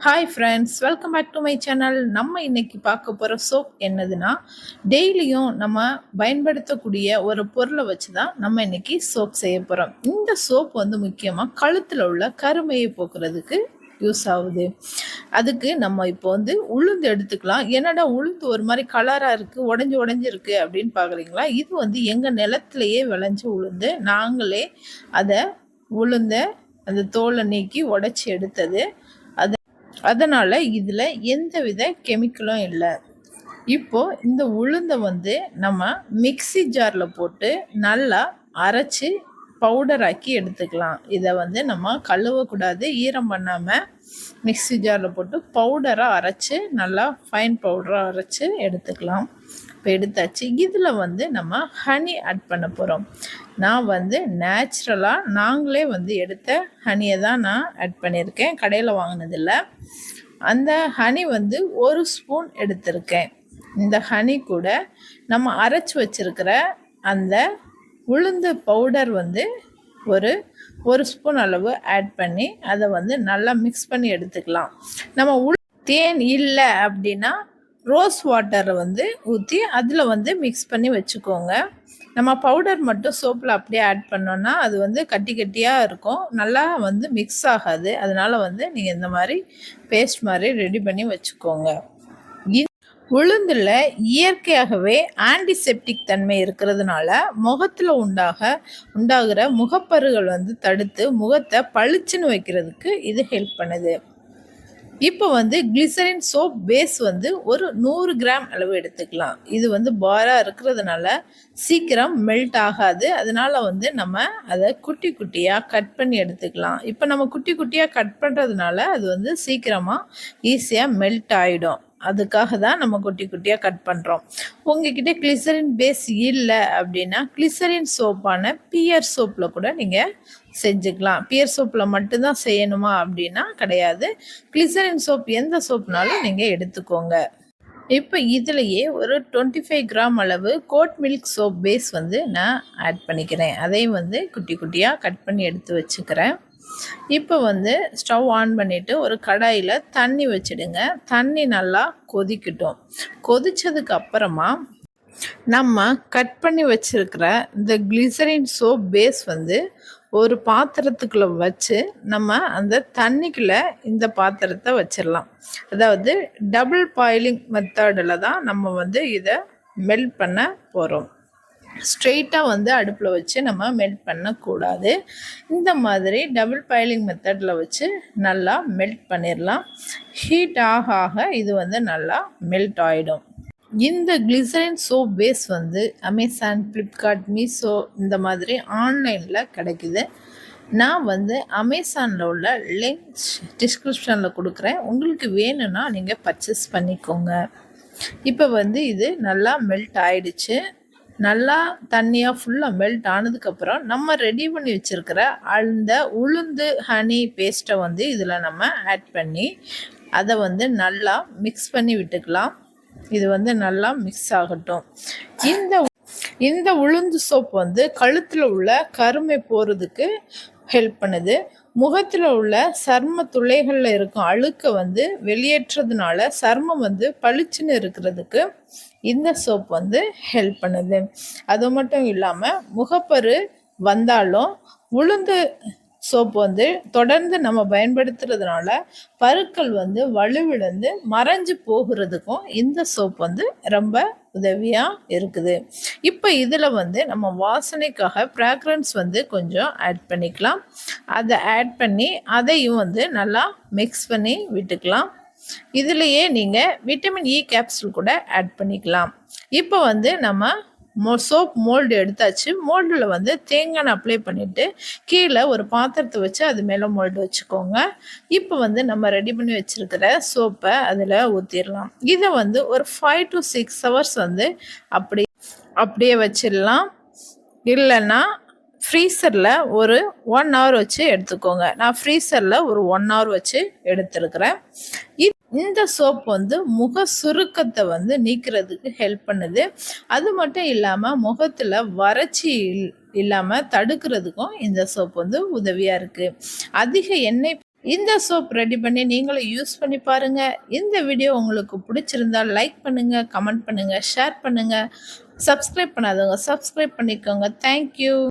Hi friends, welcome back to my channel. நம்ம இன்னைக்கு பார்க்க போகிற சோப் என்னதுன்னா, டெய்லியும் நம்ம பயன்படுத்தக்கூடிய ஒரு பொருளை வச்சு தான் நம்ம இன்னைக்கு சோப் செய்ய போகிறோம். இந்த சோப் வந்து முக்கியமாக கழுத்தில் உள்ள கருமையை போக்குறதுக்கு யூஸ் ஆகுது. அதுக்கு நம்ம இப்போ வந்து உளுந்து எடுத்துக்கலாம். என்னடா உளுந்து ஒரு மாதிரி கலராக இருக்குது, உடஞ்சி இருக்குது அப்படின்னு பார்க்குறீங்களா? இது வந்து எங்கள் நிலத்திலேயே விளைஞ்ச உளுந்து. நாங்களே அதை உளுந்த அந்த தோலை நீக்கி உடச்சி எடுத்தது. அதனால் இதில் எந்தவித கெமிக்கலும் இல்லை. இப்போது இந்த உளுந்தை வந்து நம்ம மிக்ஸி ஜாரில் போட்டு நல்லா அரைச்சி பவுடராக்கி எடுத்துக்கலாம். இதை வந்து நம்ம கழுவக்கூடாது, ஈரம் பண்ணாமல் மிக்ஸி ஜாரில் போட்டு பவுடராக அரைச்சி நல்லா ஃபைன் பவுடராக அரைச்சி எடுத்துக்கலாம். இப்போ எடுத்தாச்சு. இதில் வந்து நம்ம ஹனி ஆட் பண்ண போகிறோம். நான் வந்து நேச்சுரலாக நாங்களே வந்து எடுத்த ஹனியை தான் நான் ஆட் பண்ணியிருக்கேன், கடையில் வாங்கினதில்லை. அந்த ஹனி வந்து 1 ஸ்பூன் எடுத்திருக்கேன். இந்த ஹனி கூட நம்ம அரைச்சி வச்சுருக்கிற அந்த உளுந்து பவுடர் வந்து ஒரு ஸ்பூன் அளவு ஆட் பண்ணி அதை வந்து நல்லா மிக்ஸ் பண்ணி எடுத்துக்கலாம். நம்ம தேன் இல்லை அப்படின்னா ரோஸ் வாட்டரை வந்து ஊற்றி அதில் வந்து மிக்ஸ் பண்ணி வச்சுக்கோங்க. நம்ம பவுடர் மட்டும் சோப்பில் அப்படியே ஆட் பண்ணோன்னா அது வந்து கட்டி கட்டியாக இருக்கும், நல்லா வந்து மிக்ஸ் ஆகாது. அதனால் வந்து நீங்கள் இந்த மாதிரி பேஸ்ட் மாதிரி ரெடி பண்ணி வச்சுக்கோங்க. உளுந்தில் இயற்கையாகவே ஆன்டிசெப்டிக் தன்மை இருக்கிறதுனால முகத்தில் உண்டாகிற முகப்பருகள் வந்து தடுத்து முகத்தை பளிச்சுன்னு வைக்கிறதுக்கு இது ஹெல்ப் பண்ணுது. இப்போ வந்து கிளிசரின் சோப் பேஸ் வந்து ஒரு 100 கிராம் அளவு எடுத்துக்கலாம். இது வந்து பாராக இருக்கிறதுனால சீக்கிரம் மெல்ட் ஆகாது. அதனால் வந்து நம்ம அதை குட்டி குட்டியாக கட் பண்ணி எடுத்துக்கலாம். இப்போ நம்ம குட்டி குட்டியாக கட் பண்ணுறதுனால அது வந்து சீக்கிரமாக ஈஸியாக மெல்ட் ஆகிடும். அதுக்காக தான் நம்ம குட்டி குட்டியாக கட் பண்ணுறோம். உங்ககிட்ட கிளிசரின் பேஸ் இல்லை அப்படின்னா கிளிசரின் சோப்பான பியர் சோப்பில் கூட நீங்கள் செஞ்சுக்கலாம். பியர் சோப்பில் மட்டும்தான் செய்யணுமா அப்படின்னா கிடையாது. கிளிசரின் சோப் எந்த சோப்னாலும் நீங்கள் எடுத்துக்கோங்க. இப்போ இதுலேயே ஒரு 25 கிராம் அளவு கோட் மில்க் சோப் பேஸ் வந்து நான் ஆட் பண்ணிக்கிறேன். அதையும் வந்து குட்டி குட்டியாக கட் பண்ணி எடுத்து வச்சுக்கிறேன். இப்போ வந்து ஸ்டவ் ஆன் பண்ணிவிட்டு ஒரு கடாயில் தண்ணி வச்சுடுங்க. தண்ணி நல்லா கொதிக்கட்டும். கொதித்ததுக்கு அப்புறமா நம்ம கட் பண்ணி வச்சுருக்கிற இந்த கிளிசரின் சோப் பேஸ் வந்து ஒரு பாத்திரத்துக்குள்ளே வச்சு நம்ம அந்த தண்ணிக்குள்ளே இந்த பாத்திரத்தை வச்சிடலாம். அதாவது டபுள் பாயிலிங் மெத்தடில் தான் நம்ம வந்து இதை மெல்ட் பண்ண போகிறோம். ஸ்ட்ரெயிட்டாக வந்து அடுப்பில் வச்சு நம்ம மெல்ட் பண்ணக்கூடாது. இந்த மாதிரி டபுள் பாயிலிங் மெத்தடில் வச்சு நல்லா மெல்ட் பண்ணிடலாம். ஹீட் ஆக ஆக இது வந்து நல்லா மெல்ட் ஆகிடும். இந்த கிளிசரின் சோப் பேஸ் வந்து அமேசான், ஃப்ளிப்கார்ட், மீஷோ இந்த மாதிரி ஆன்லைனில் கிடைக்குது. நான் வந்து அமேசானில் உள்ள லிங்க் டிஸ்கிரிப்ஷனில் கொடுக்குறேன். உங்களுக்கு வேணும்னா நீங்கள் பர்ச்சேஸ் பண்ணிக்கோங்க. இப்போ வந்து இது நல்லா மெல்ட் ஆயிடுச்சு. நல்லா தண்ணியாக ஃபுல்லாக மெல்ட் ஆனதுக்கப்புறம் நம்ம ரெடி பண்ணி வச்சுருக்கிற அந்த உளுந்து ஹனி பேஸ்ட்டை வந்து இதில் நம்ம ஆட் பண்ணி அதை வந்து நல்லா மிக்ஸ் பண்ணி விட்டுக்கலாம். இது வந்து நல்லா மிக்ஸ் ஆகட்டும். இந்த உளுந்து சோப் வந்து கழுத்தில் உள்ள கருமை போகிறதுக்கு ஹெல்ப் பண்ணுது. முகத்தில் உள்ள சர்ம துளைகளில் இருக்கும் அழுக்கை வந்து வெளியேற்றதுனால சர்மம் வந்து பளிச்சுன்னு இருக்கிறதுக்கு இந்த சோப் வந்து ஹெல்ப் பண்ணுது. அது மட்டும் இல்லாமல் முகப்பரு வந்தாலும் உளுந்து சோப்பு வந்து தொடர்ந்து நம்ம பயன்படுத்துறதுனால பருக்கள் வந்து வலுவிழந்து மறைஞ்சு போகிறதுக்கும் இந்த சோப் வந்து ரொம்ப உதவியாக இருக்குது. இப்போ இதில் வந்து நம்ம வாசனைக்காக ஃப்ராக்ரன்ஸ் வந்து கொஞ்சம் ஆட் பண்ணிக்கலாம். அதை ஆட் பண்ணி அதையும் வந்து நல்லா மிக்ஸ் பண்ணி விட்டுக்கலாம். இதுலேயே நீங்கள் விட்டமின் இ கேப்சூல் கூட ஆட் பண்ணிக்கலாம். இப்போ வந்து நம்ம சோப் மோல்டு எடுத்தாச்சு. மோல்டில் வந்து தேங்காய் அப்ளை பண்ணிவிட்டு கீழே ஒரு பாத்திரத்தை வச்சு அது மேலே மோல்டு வச்சுக்கோங்க. இப்போ வந்து நம்ம ரெடி பண்ணி வச்சுருக்கிற சோப்பை அதில் ஊற்றிடலாம். இதை வந்து ஒரு 5 to 6 hours வந்து அப்படியே வச்சிடலாம். இல்லைன்னா ஃப்ரீசரில் ஒரு 1 hour வச்சு எடுத்துக்கோங்க. நான் ஃப்ரீசரில் ஒரு 1 hour வச்சு எடுத்துருக்கிறேன். இந்த சோப் வந்து முக சுருக்கத்தை வந்து நீக்கிறதுக்கு ஹெல்ப் பண்ணுது. அது மட்டும் இல்லாமல் முகத்தில் வறட்சி இல்லாமல் தடுக்கிறதுக்கும் இந்த சோப் வந்து உதவியாக இருக்குது. அதிக எண்ணெய் இந்த சோப் ரெடி பண்ணி நீங்களும் யூஸ் பண்ணி பாருங்க. இந்த வீடியோ உங்களுக்கு பிடிச்சிருந்தா லைக் பண்ணுங்க, கமெண்ட் பண்ணுங்க, ஷேர் பண்ணுங்க. சப்ஸ்கிரைப் பண்ணாதவங்க சப்ஸ்கிரைப் பண்ணிக்கோங்க. Thank you.